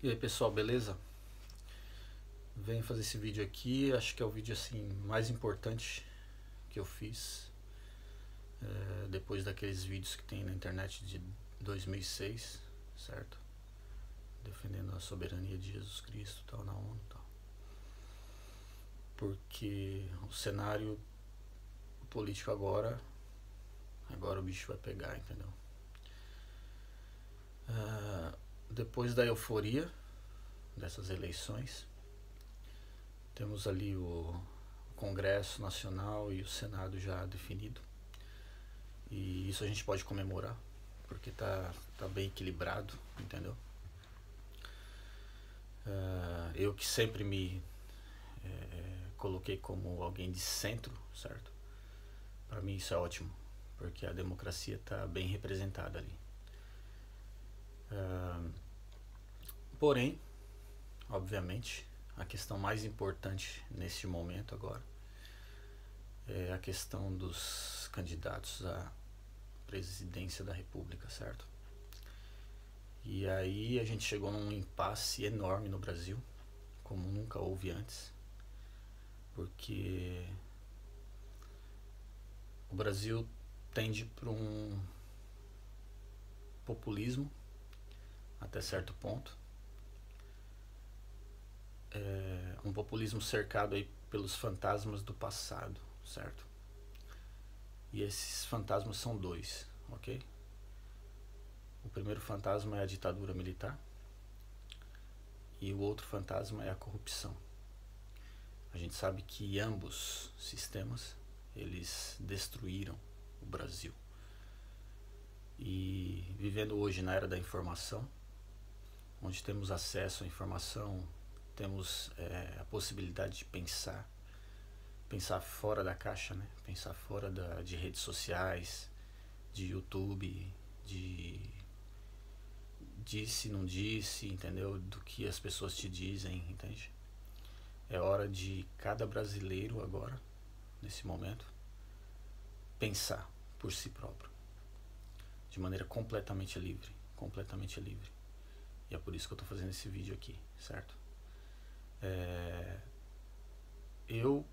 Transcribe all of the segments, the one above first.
E aí pessoal, beleza? Venho fazer esse vídeo aqui, acho que é o vídeo assim mais importante que eu fiz depois daqueles vídeos que tem na internet de 2006, certo? Defendendo a soberania de Jesus Cristo, tal, na ONU, tal. Porque o cenário político agora o bicho vai pegar, entendeu? Depois da euforia dessas eleições, temos ali o Congresso Nacional e o Senado já definido. E isso a gente pode comemorar, porque tá bem equilibrado, entendeu? Eu que sempre me coloquei como alguém de centro, certo? Para mim isso é ótimo, porque a democracia está bem representada ali. Porém, obviamente, a questão mais importante neste momento agora é a questão dos candidatos à presidência da República, certo? E aí a gente chegou num impasse enorme no Brasil, como nunca houve antes, porque o Brasil tende para um populismo até certo ponto, um populismo cercado aí pelos fantasmas do passado, certo? E esses fantasmas são dois, ok? O primeiro fantasma é a ditadura militar e o outro fantasma é a corrupção. A gente sabe que ambos sistemas eles destruíram o Brasil. E vivendo hoje na era da informação, onde temos acesso à informação, temos a possibilidade de pensar fora da caixa, né? Pensar fora de redes sociais, de YouTube, de disse, não disse, entendeu? Do que as pessoas te dizem, entende? É hora de cada brasileiro agora, nesse momento, pensar por si próprio, de maneira completamente livre, completamente livre. E é por isso que eu tô fazendo esse vídeo aqui, certo? Eu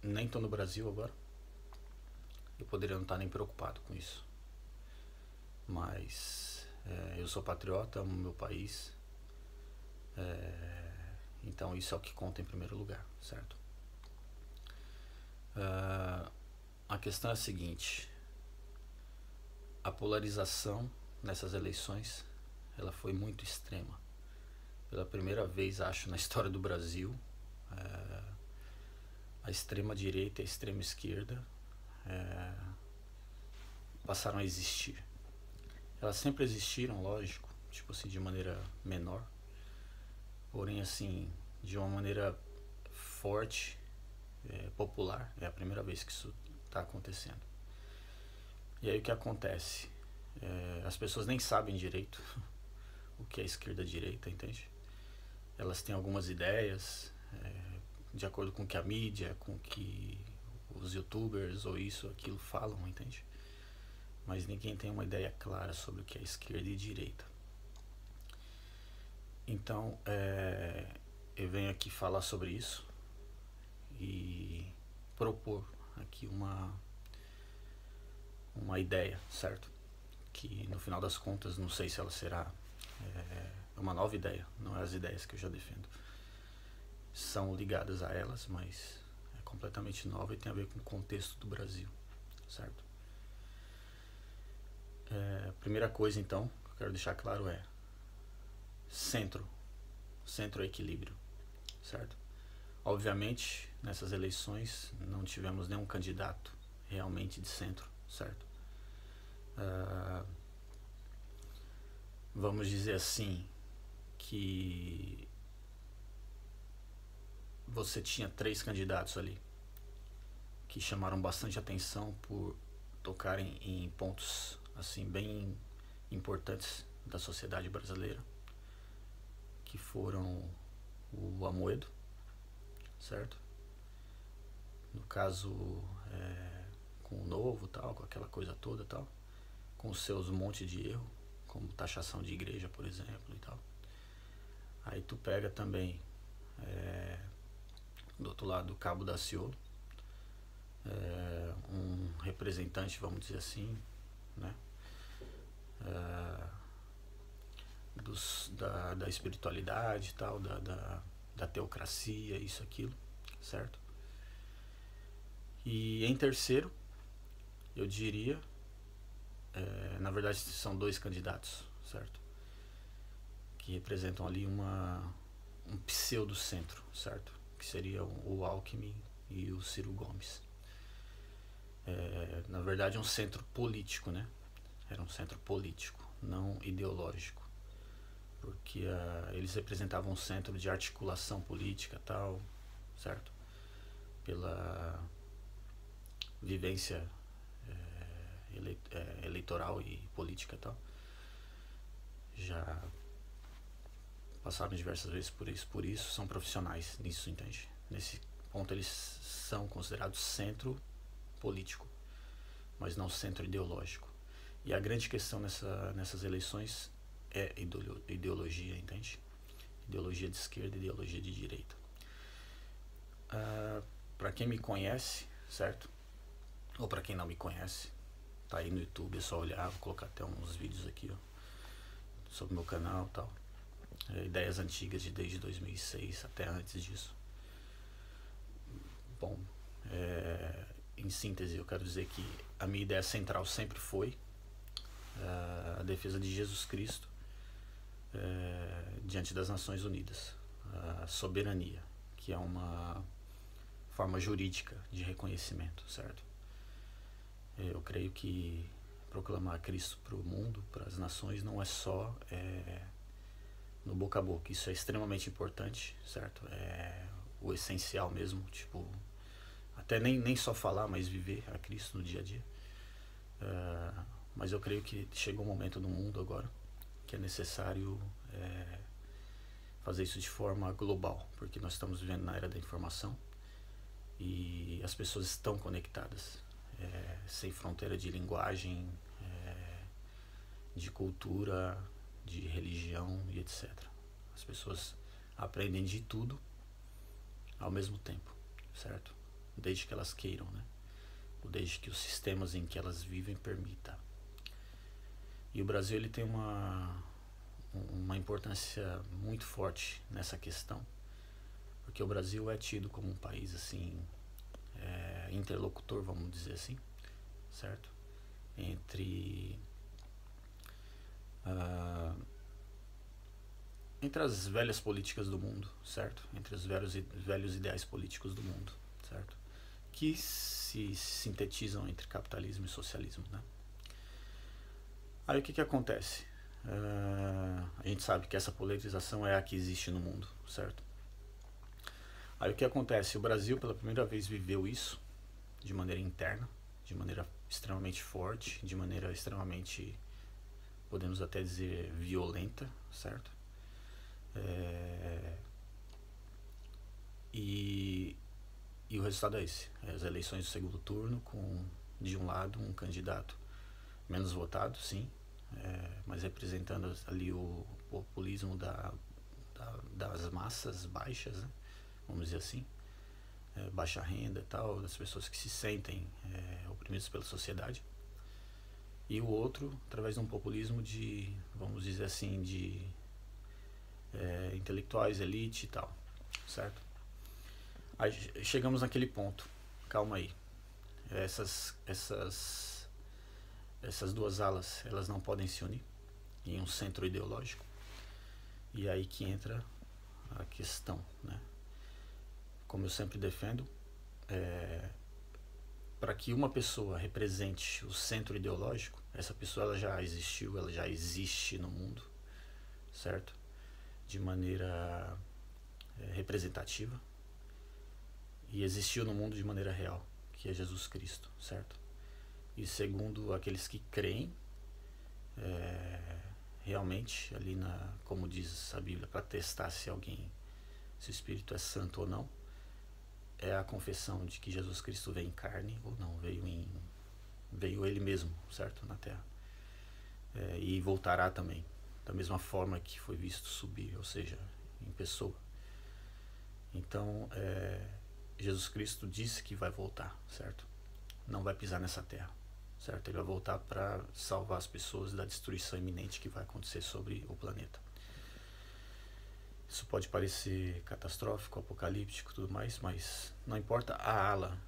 nem tô no Brasil agora, eu poderia não estar nem preocupado com isso, mas eu sou patriota, amo meu país, então isso é o que conta em primeiro lugar, certo? A questão é a seguinte: a polarização nessas eleições ela foi muito extrema. Pela primeira vez, acho, na história do Brasil, a extrema direita e a extrema esquerda passaram a existir. Elas sempre existiram, lógico, tipo assim, de maneira menor, porém assim, de uma maneira forte, popular. É a primeira vez que isso está acontecendo. E aí o que acontece? As pessoas nem sabem direito o que é esquerda e direita, entende? Elas têm algumas ideias, de acordo com o que a mídia, com o que os youtubers ou isso ou aquilo falam, entende? Mas ninguém tem uma ideia clara sobre o que é esquerda e direita. Então, eu venho aqui falar sobre isso e propor aqui uma ideia, certo? Que no final das contas, não sei se ela será uma nova ideia, não é as ideias que eu já defendo. São ligadas a elas, mas é completamente nova e tem a ver com o contexto do Brasil, certo? Primeira coisa, então, que eu quero deixar claro é centro é equilíbrio, certo? Obviamente, nessas eleições não tivemos nenhum candidato realmente de centro, certo? Vamos dizer assim, que você tinha 3 candidatos ali que chamaram bastante atenção por tocarem em pontos assim bem importantes da sociedade brasileira, que foram o Amoedo, certo? No caso, com o Novo, tal, com aquela coisa toda, tal, com os seus monte de erro, como taxação de igreja, por exemplo, e tal. tu pega também do outro lado o Cabo Daciolo, um representante, vamos dizer assim, né, da espiritualidade e tal, da teocracia, isso, aquilo, certo? E em terceiro, eu diria, na verdade são dois candidatos, certo? Que representam ali um pseudo-centro, certo? Que seria o Alckmin e o Ciro Gomes. Na verdade é um centro político, né? Era um centro político, não ideológico. Porque eles representavam um centro de articulação política, tal, certo? Pela vivência eleitoral e política, tal. Já passaram diversas vezes por isso, são profissionais nisso, entende? Nesse ponto eles são considerados centro político, mas não centro ideológico. E a grande questão nessas eleições é ideologia, entende? Ideologia de esquerda e ideologia de direita. Para quem me conhece, certo? Ou para quem não me conhece, tá aí no YouTube, é só olhar, vou colocar até uns vídeos aqui, ó, sobre o meu canal e tal. Ideias antigas desde 2006 até antes disso. Bom, em síntese, eu quero dizer que a minha ideia central sempre foi a defesa de Jesus Cristo diante das Nações Unidas, a soberania, que é uma forma jurídica de reconhecimento, certo? Eu creio que proclamar Cristo para o mundo, para as nações, não é só no boca a boca. Isso é extremamente importante, certo? É o essencial mesmo, tipo, até nem só falar, mas viver a Cristo no dia a dia. Mas eu creio que chegou um momento no mundo agora que é necessário fazer isso de forma global, porque nós estamos vivendo na era da informação e as pessoas estão conectadas, sem fronteira de linguagem, de cultura, de religião e etc. As pessoas aprendem de tudo ao mesmo tempo, certo? Desde que elas queiram, né? Ou desde que os sistemas em que elas vivem permitam. E o Brasil ele tem uma importância muito forte nessa questão, porque o Brasil é tido como um país assim, interlocutor, vamos dizer assim, certo? Entre as velhas políticas do mundo, certo? Entre os velhos ideais políticos do mundo, certo? Que se sintetizam entre capitalismo e socialismo, né? Aí o que acontece? A gente sabe que essa polarização é a que existe no mundo, certo? Aí o que acontece? O Brasil pela primeira vez viveu isso de maneira interna, de maneira extremamente forte, de maneira extremamente, podemos até dizer, violenta, certo? E o resultado é esse. As eleições do segundo turno com, de um lado, um candidato menos votado, sim, mas representando ali o populismo das massas baixas, né? Vamos dizer assim, baixa renda e tal, das pessoas que se sentem oprimidas pela sociedade. E o outro, através de um populismo de, vamos dizer assim, de intelectuais, elite e tal, certo? Aí chegamos naquele ponto, calma aí, essas duas alas, elas não podem se unir em um centro ideológico, e aí que entra a questão, né? Como eu sempre defendo, para que uma pessoa represente o centro ideológico, essa pessoa ela já existiu, ela já existe no mundo, certo? De maneira representativa, e existiu no mundo de maneira real, que é Jesus Cristo, certo? E segundo aqueles que creem, realmente, ali como diz a Bíblia, para testar se o Espírito é santo ou não, é a confissão de que Jesus Cristo veio em carne ou não, veio ele mesmo, certo? Na Terra. E voltará também, da mesma forma que foi visto subir, ou seja, em pessoa. Então, Jesus Cristo disse que vai voltar, certo? Não vai pisar nessa terra, certo? Ele vai voltar para salvar as pessoas da destruição iminente que vai acontecer sobre o planeta. Isso pode parecer catastrófico, apocalíptico e tudo mais, mas não importa a ala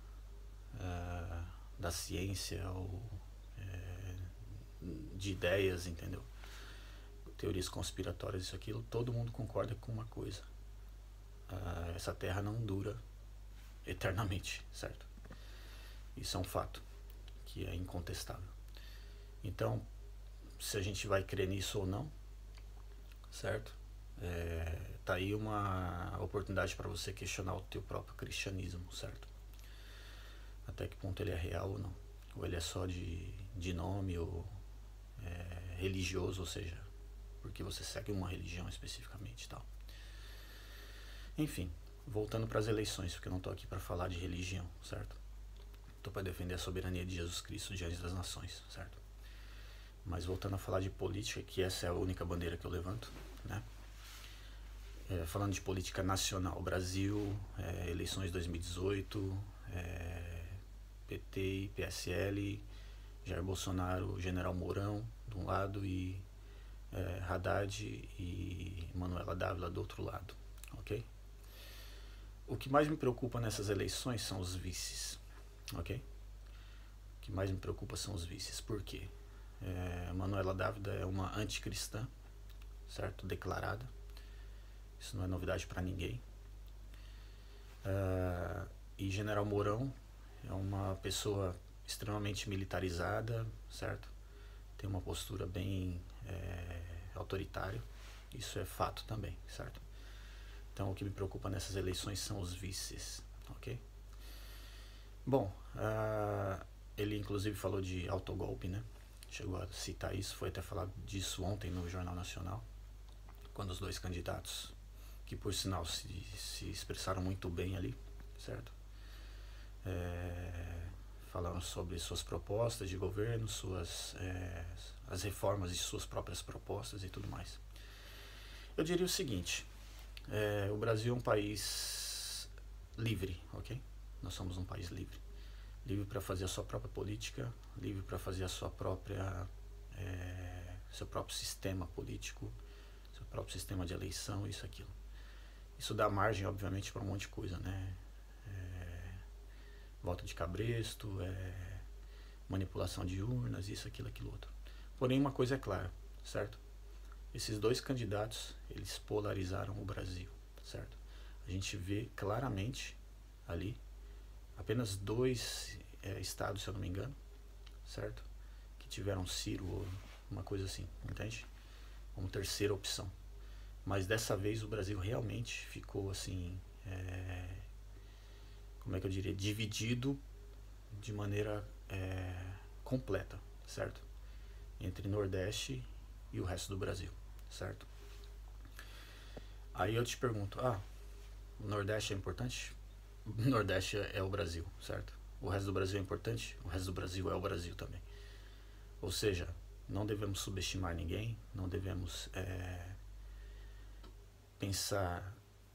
da ciência ou de ideias, entendeu? Teorias conspiratórias, isso, aquilo, todo mundo concorda com uma coisa. Essa terra não dura eternamente, certo? Isso é um fato que é incontestável. Então, se a gente vai crer nisso ou não, certo? Tá aí uma oportunidade para você questionar o teu próprio cristianismo, certo? Até que ponto ele é real ou não. Ou ele é só de nome ou religioso, ou seja, porque você segue uma religião especificamente e tal. Enfim, voltando para as eleições, porque eu não estou aqui para falar de religião, certo? Estou para defender a soberania de Jesus Cristo diante das nações, certo? Mas voltando a falar de política, que essa é a única bandeira que eu levanto, né? Falando de política nacional, Brasil, eleições 2018, PT e PSL, Jair Bolsonaro, General Mourão de um lado e Haddad e Manuela Dávila do outro lado, ok? O que mais me preocupa nessas eleições são os vices, ok? O que mais me preocupa são os vices, por quê? Manuela Dávila é uma anticristã, certo? Declarada. Isso não é novidade para ninguém. E General Mourão é uma pessoa extremamente militarizada, certo? Tem uma postura bem autoritária. Isso é fato também, certo? Então o que me preocupa nessas eleições são os vices, ok? Bom, ele inclusive falou de autogolpe, né? Chegou a citar isso, foi até falar disso ontem no Jornal Nacional, quando os dois candidatos, que por sinal se expressaram muito bem ali, certo? Falaram sobre suas propostas de governo, as reformas de suas próprias propostas e tudo mais. Eu diria o seguinte, o Brasil é um país livre, ok? Nós somos um país livre. Livre para fazer a sua própria política, livre para fazer a sua própria, seu próprio sistema político, seu próprio sistema de eleição, isso, aquilo. Isso dá margem, obviamente, para um monte de coisa, né? Voto de cabresto, manipulação de urnas, isso, aquilo, outro. Porém, uma coisa é clara, certo? Esses dois candidatos, eles polarizaram o Brasil, certo? A gente vê claramente ali apenas dois estados, se eu não me engano, certo? Que tiveram Ciro ou uma coisa assim, entende? Como terceira opção. Mas dessa vez o Brasil realmente ficou assim, como é que eu diria, dividido de maneira completa, certo? Entre Nordeste e o resto do Brasil, certo? Aí eu te pergunto, o Nordeste é importante? O Nordeste é o Brasil, certo? O resto do Brasil é importante? O resto do Brasil é o Brasil também. Ou seja, não devemos subestimar ninguém, não devemos pensar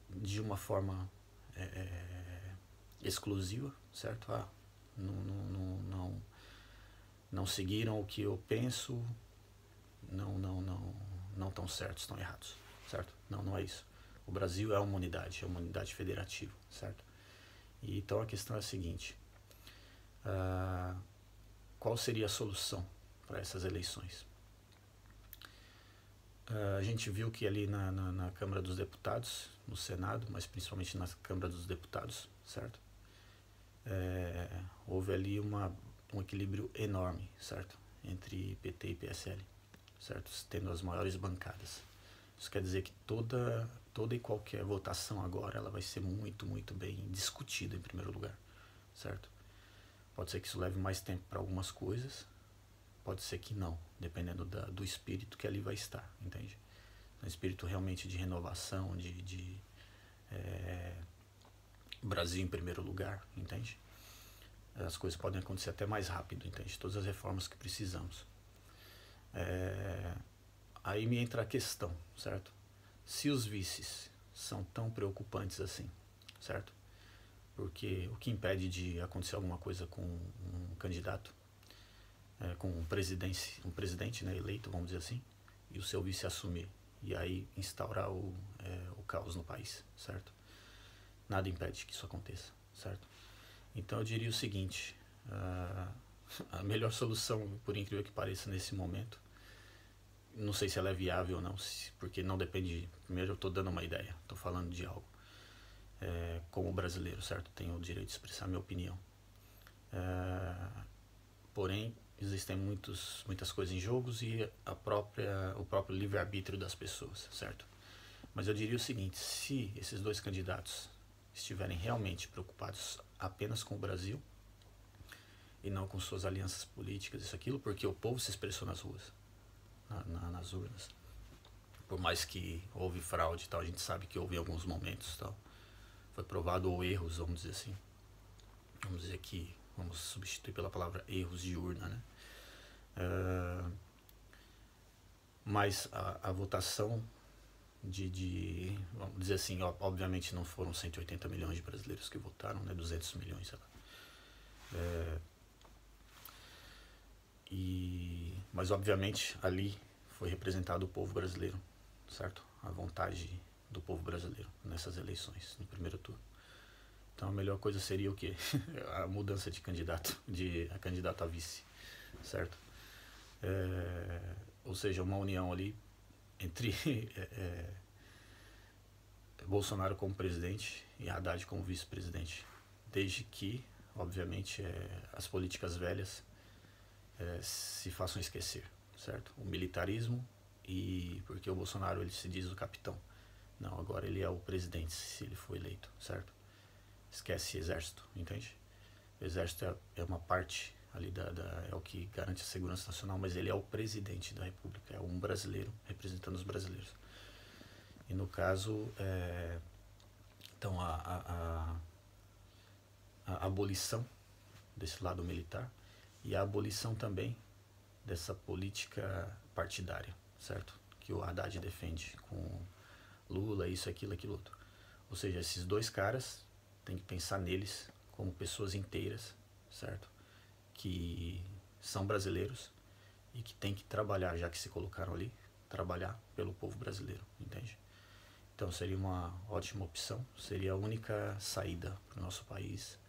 de uma forma exclusiva, certo? Não seguiram o que eu penso, não estão certos, estão errados, certo? Não é isso. O Brasil é uma unidade federativa, certo? E então a questão é a seguinte, qual seria a solução para essas eleições? A gente viu que ali na Câmara dos Deputados, no Senado, mas principalmente na Câmara dos Deputados, certo? Houve ali um equilíbrio enorme, certo? Entre PT e PSL, certo? Tendo as maiores bancadas. Isso quer dizer que toda e qualquer votação agora, ela vai ser muito, muito bem discutida em primeiro lugar, certo? Pode ser que isso leve mais tempo para algumas coisas, pode ser que não, dependendo do espírito que ali vai estar, entende? Um espírito realmente de renovação, de Brasil em primeiro lugar, entende? As coisas podem acontecer até mais rápido, entende? Todas as reformas que precisamos. Aí me entra a questão, certo? Se os vices são tão preocupantes assim, certo? Porque o que impede de acontecer alguma coisa com um candidato, com um presidente, né, eleito, vamos dizer assim, e o seu vice assumir, e aí instaurar o caos no país, certo? Nada impede que isso aconteça, certo? Então eu diria o seguinte, a melhor solução, por incrível que pareça, nesse momento, não sei se ela é viável ou não, porque não depende, primeiro eu estou dando uma ideia, estou falando de algo, como brasileiro, certo? Tenho o direito de expressar minha opinião. Porém, existem muitas coisas em jogos e o próprio livre-arbítrio das pessoas, certo? Mas eu diria o seguinte, se esses dois candidatos estiverem realmente preocupados apenas com o Brasil e não com suas alianças políticas, isso aquilo, porque o povo se expressou nas ruas, nas urnas. Por mais que houve fraude e tal, a gente sabe que houve em alguns momentos, tal, foi provado ou erros, vamos dizer assim. Vamos dizer que vamos substituir pela palavra erros de urna, né? Mas a votação vamos dizer assim, obviamente não foram 180 milhões de brasileiros que votaram, né? 200 milhões, sei lá. Mas obviamente ali foi representado o povo brasileiro, certo? A vontade do povo brasileiro nessas eleições, no primeiro turno. Então a melhor coisa seria o quê? A mudança de candidato, a candidato a vice, certo? Ou seja, uma união ali entre Bolsonaro como presidente e Haddad como vice-presidente. Desde que, obviamente, as políticas velhas se façam esquecer, certo? O militarismo, e porque o Bolsonaro ele se diz o capitão. Não, agora ele é o presidente, se ele for eleito, certo? Esquece exército, entende? O exército é uma parte ali é o que garante a segurança nacional, mas ele é o presidente da república, é um brasileiro representando os brasileiros. E no caso, então a abolição desse lado militar e a abolição também dessa política partidária, certo? Que o Haddad defende com Lula, isso, aquilo, aquilo outro. Ou seja, esses dois caras, tem que pensar neles como pessoas inteiras, certo? Que são brasileiros e que tem que trabalhar, já que se colocaram ali, trabalhar pelo povo brasileiro, entende? Então seria uma ótima opção, seria a única saída para o nosso país,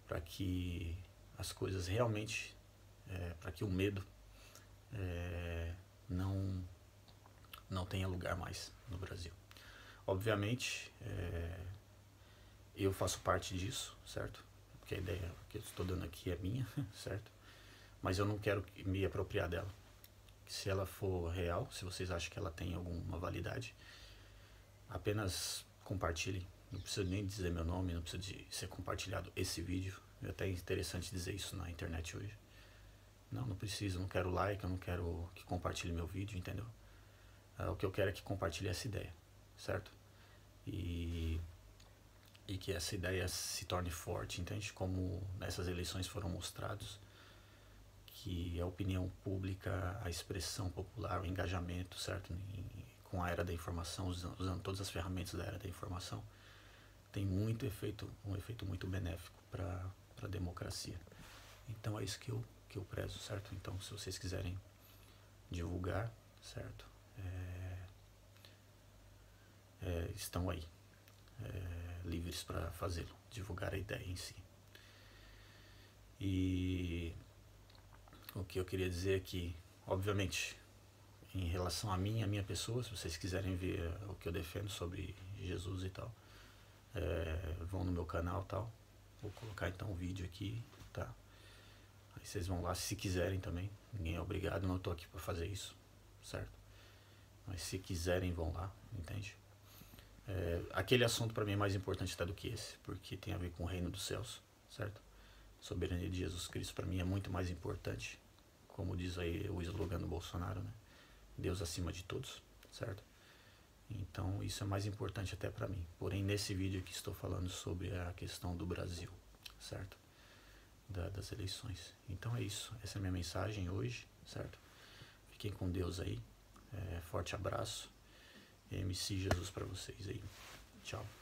para que as coisas realmente, para que o medo não tenha lugar mais no Brasil. Obviamente, eu faço parte disso, certo? Porque a ideia que eu estou dando aqui é minha, certo? Mas eu não quero me apropriar dela. Se ela for real, se vocês acham que ela tem alguma validade, apenas compartilhem. Não precisa nem dizer meu nome, não precisa de ser compartilhado esse vídeo. É até interessante dizer isso na internet hoje. Não preciso, não quero like, eu não quero que compartilhe meu vídeo, entendeu? O que eu quero é que compartilhe essa ideia, certo? E que essa ideia se torne forte, entende? Como nessas eleições foram mostrados, que a opinião pública, a expressão popular, o engajamento, certo? Com a era da informação, usando todas as ferramentas da era da informação, tem um efeito muito benéfico para a democracia. Então é isso que eu prezo, certo? Então se vocês quiserem divulgar, certo? Estão aí, livres para fazê-lo, divulgar a ideia em si. E o que eu queria dizer é que, obviamente, em relação a mim, a minha pessoa, se vocês quiserem ver o que eu defendo sobre Jesus e tal, vão no meu canal e tal. Vou colocar então um vídeo aqui, tá? Aí vocês vão lá se quiserem também. Ninguém é obrigado, não estou aqui para fazer isso, certo? Mas se quiserem, vão lá, entende? Aquele assunto para mim é mais importante até do que esse, porque tem a ver com o reino dos céus, certo? A soberania de Jesus Cristo para mim é muito mais importante, como diz aí o slogan do Bolsonaro, né? Deus acima de todos, certo? Então isso é mais importante até para mim. Porém, nesse vídeo aqui estou falando sobre a questão do Brasil, certo? Das eleições. Então é isso, essa é a minha mensagem hoje, certo? Fiquem com Deus aí, forte abraço, MC Jesus para vocês aí. Tchau.